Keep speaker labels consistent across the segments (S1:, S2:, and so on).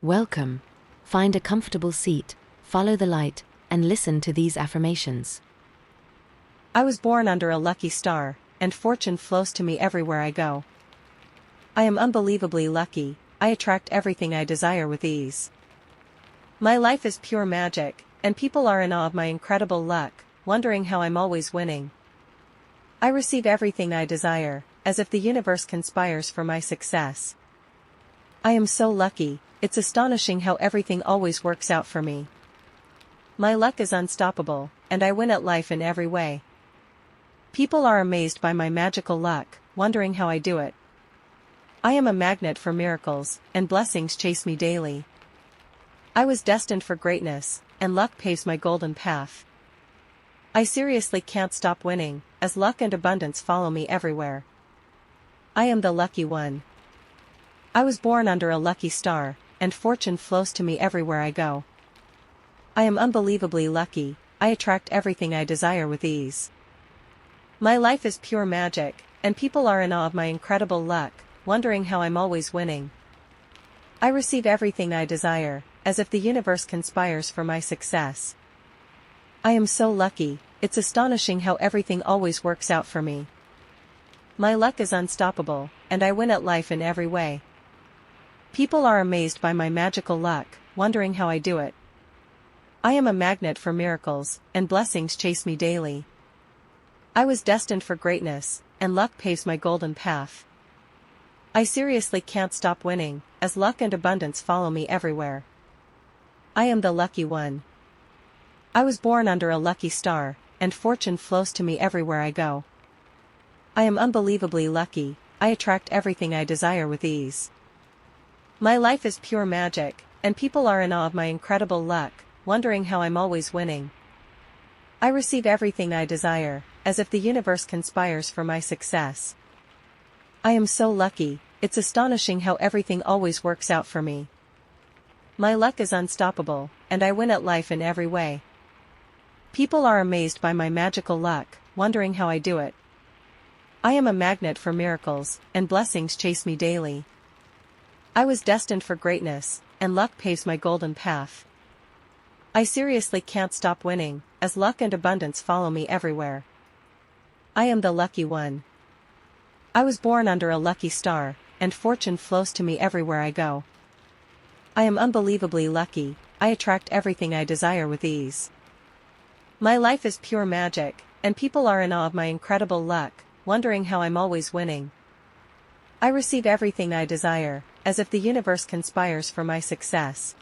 S1: Welcome. Find a comfortable seat, follow the light, and listen to these affirmations.
S2: I was born under a lucky star, and fortune flows to me everywhere I go. I am unbelievably lucky, I attract everything I desire with ease. My life is pure magic, and people are in awe of my incredible luck, wondering how I'm always winning. I receive everything I desire, as if the universe conspires for my success. I am so lucky, it's astonishing how everything always works out for me. My luck is unstoppable, and I win at life in every way. People are amazed by my magical luck, wondering how I do it. I am a magnet for miracles, and blessings chase me daily. I was destined for greatness, and luck paves my golden path. I seriously can't stop winning, as luck and abundance follow me everywhere. I am the lucky one. I was born under a lucky star, and fortune flows to me everywhere I go. I am unbelievably lucky, I attract everything I desire with ease. My life is pure magic, and people are in awe of my incredible luck, wondering how I'm always winning. I receive everything I desire, as if the universe conspires for my success. I am so lucky, it's astonishing how everything always works out for me. My luck is unstoppable, and I win at life in every way. People are amazed by my magical luck, wondering how I do it. I am a magnet for miracles, and blessings chase me daily. I was destined for greatness, and luck paves my golden path. I seriously can't stop winning, as luck and abundance follow me everywhere. I am the lucky one. I was born under a lucky star, and fortune flows to me everywhere I go. I am unbelievably lucky, I attract everything I desire with ease. My life is pure magic, and people are in awe of my incredible luck, wondering how I'm always winning. I receive everything I desire, as if the universe conspires for my success. I am so lucky, it's astonishing how everything always works out for me. My luck is unstoppable, and I win at life in every way. People are amazed by my magical luck, wondering how I do it. I am a magnet for miracles, and blessings chase me daily. I was destined for greatness, and luck paves my golden path. I seriously can't stop winning, as luck and abundance follow me everywhere. I am the lucky one. I was born under a lucky star, and fortune flows to me everywhere I go. I am unbelievably lucky, I attract everything I desire with ease. My life is pure magic, and people are in awe of my incredible luck, wondering how I'm always winning. I receive everything I desire, as if the universe conspires for my success.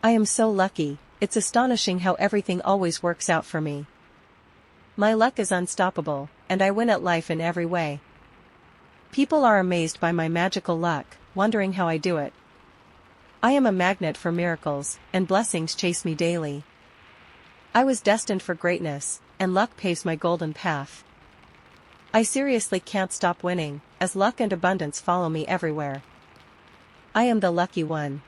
S2: I am so lucky, it's astonishing how everything always works out for me. My luck is unstoppable, and I win at life in every way. People are amazed by my magical luck, wondering how I do it. I am a magnet for miracles, and blessings chase me daily. I was destined for greatness, and luck paves my golden path. I seriously can't stop winning, as luck and abundance follow me everywhere. I am the lucky one.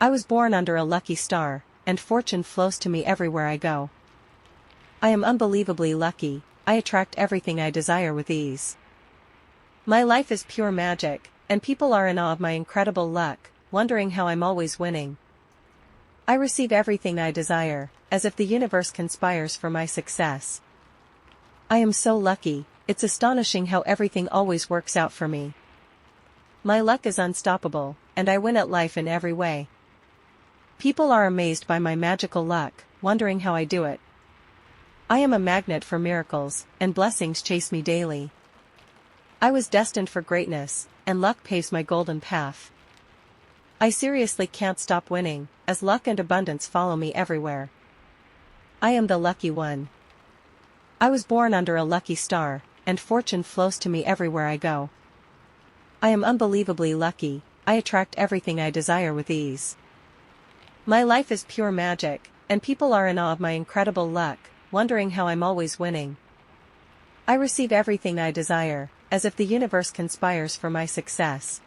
S2: I was born under a lucky star, and fortune flows to me everywhere I go. I am unbelievably lucky, I attract everything I desire with ease. My life is pure magic, and people are in awe of my incredible luck, wondering how I'm always winning. I receive everything I desire, as if the universe conspires for my success. I am so lucky, it's astonishing how everything always works out for me. My luck is unstoppable, and I win at life in every way. People are amazed by my magical luck, wondering how I do it. I am a magnet for miracles, and blessings chase me daily. I was destined for greatness, and luck paves my golden path. I seriously can't stop winning, as luck and abundance follow me everywhere. I am the lucky one. I was born under a lucky star, and fortune flows to me everywhere I go. I am unbelievably lucky, I attract everything I desire with ease. My life is pure magic, and people are in awe of my incredible luck, wondering how I'm always winning. I receive everything I desire, as if the universe conspires for my success.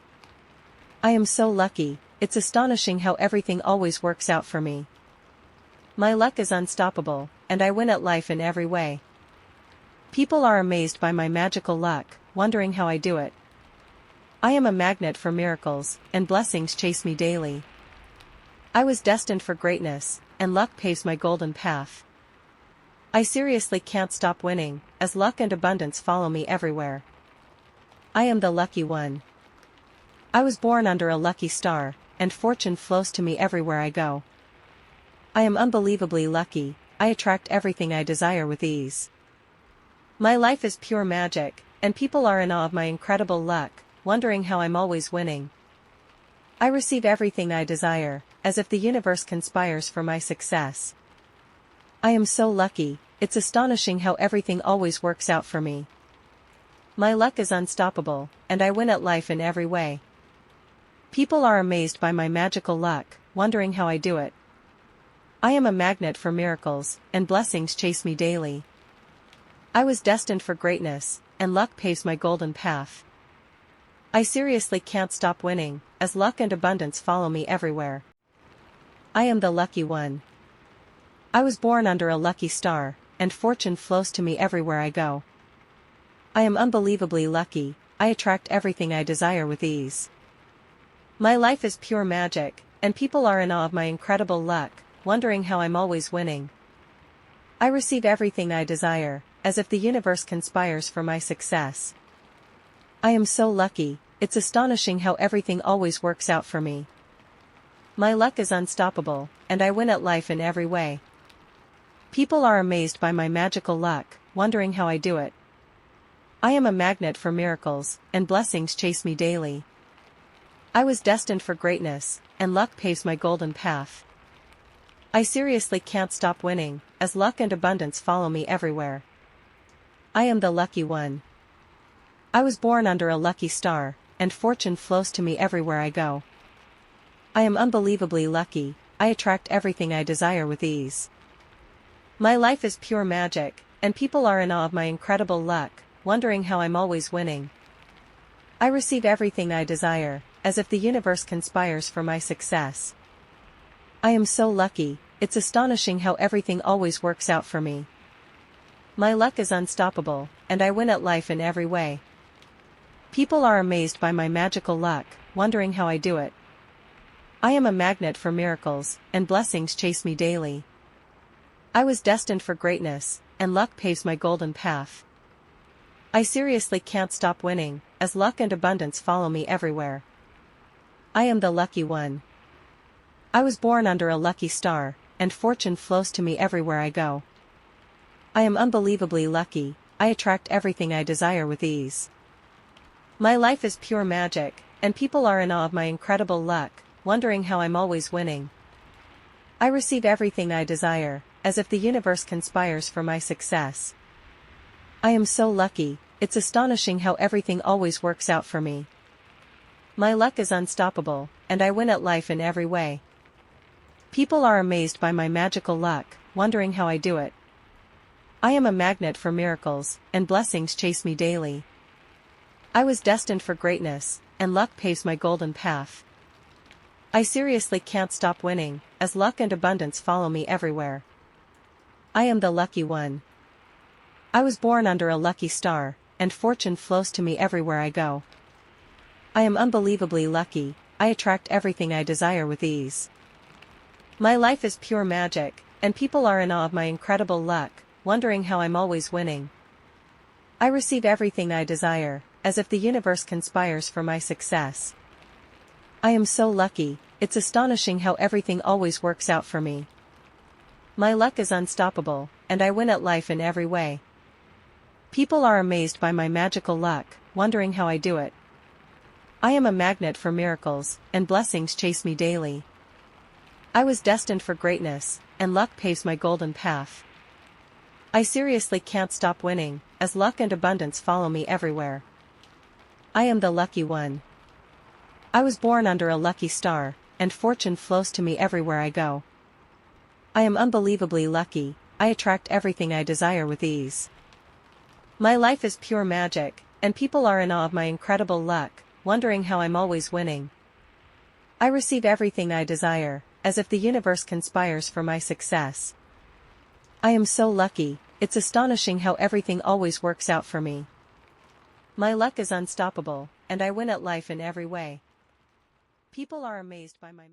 S2: I am so lucky, it's astonishing how everything always works out for me. My luck is unstoppable, and I win at life in every way. People are amazed by my magical luck, wondering how I do it. I am a magnet for miracles, and blessings chase me daily. I was destined for greatness, and luck paves my golden path. I seriously can't stop winning, as luck and abundance follow me everywhere. I am the lucky one. I was born under a lucky star, and fortune flows to me everywhere I go. I am unbelievably lucky, I attract everything I desire with ease. My life is pure magic, and people are in awe of my incredible luck, wondering how I'm always winning. I receive everything I desire, as if the universe conspires for my success. I am so lucky, it's astonishing how everything always works out for me. My luck is unstoppable, and I win at life in every way. People are amazed by my magical luck, wondering how I do it. I am a magnet for miracles, and blessings chase me daily. I was destined for greatness, and luck paves my golden path. I seriously can't stop winning, as luck and abundance follow me everywhere. I am the lucky one. I was born under a lucky star, and fortune flows to me everywhere I go. I am unbelievably lucky, I attract everything I desire with ease. My life is pure magic, and people are in awe of my incredible luck, wondering how I'm always winning. I receive everything I desire, as if the universe conspires for my success. I am so lucky, it's astonishing how everything always works out for me. My luck is unstoppable, and I win at life in every way. People are amazed by my magical luck, wondering how I do it. I am a magnet for miracles, and blessings chase me daily. I was destined for greatness, and luck paves my golden path. I seriously can't stop winning, as luck and abundance follow me everywhere. I am the lucky one. I was born under a lucky star, and fortune flows to me everywhere I go. I am unbelievably lucky, I attract everything I desire with ease. My life is pure magic, and people are in awe of my incredible luck, wondering how I'm always winning. I receive everything I desire, as if the universe conspires for my success. I am so lucky, it's astonishing how everything always works out for me. My luck is unstoppable, and I win at life in every way. People are amazed by my magical luck, wondering how I do it. I am a magnet for miracles, and blessings chase me daily. I was destined for greatness, and luck paves my golden path. I seriously can't stop winning, as luck and abundance follow me everywhere. I am the lucky one. I was born under a lucky star, and fortune flows to me everywhere I go. I am unbelievably lucky, I attract everything I desire with ease. My life is pure magic, and people are in awe of my incredible luck, wondering how I'm always winning. I receive everything I desire, as if the universe conspires for my success. I am so lucky, it's astonishing how everything always works out for me. My luck is unstoppable, and I win at life in every way. People are amazed by my magical luck, wondering how I do it. I am a magnet for miracles, and blessings chase me daily. I was destined for greatness, and luck paves my golden path. I seriously can't stop winning, as luck and abundance follow me everywhere. I am the lucky one. I was born under a lucky star, and fortune flows to me everywhere I go. I am unbelievably lucky, I attract everything I desire with ease. My life is pure magic, and people are in awe of my incredible luck, wondering how I'm always winning. I receive everything I desire, as if the universe conspires for my success. I am so lucky, it's astonishing how everything always works out for me. My luck is unstoppable, and I win at life in every way. People are amazed by my magical luck, wondering how I do it. I am a magnet for miracles, and blessings chase me daily. I was destined for greatness, and luck paves my golden path. I seriously can't stop winning, as luck and abundance follow me everywhere. I am the lucky one. I was born under a lucky star, and fortune flows to me everywhere I go. I am unbelievably lucky, I attract everything I desire with ease. My life is pure magic, and people are in awe of my incredible luck, wondering how I'm always winning. I receive everything I desire, as if the universe conspires for my success. I am so lucky, it's astonishing how everything always works out for me. My luck is unstoppable, and I win at life in every way. People are amazed by my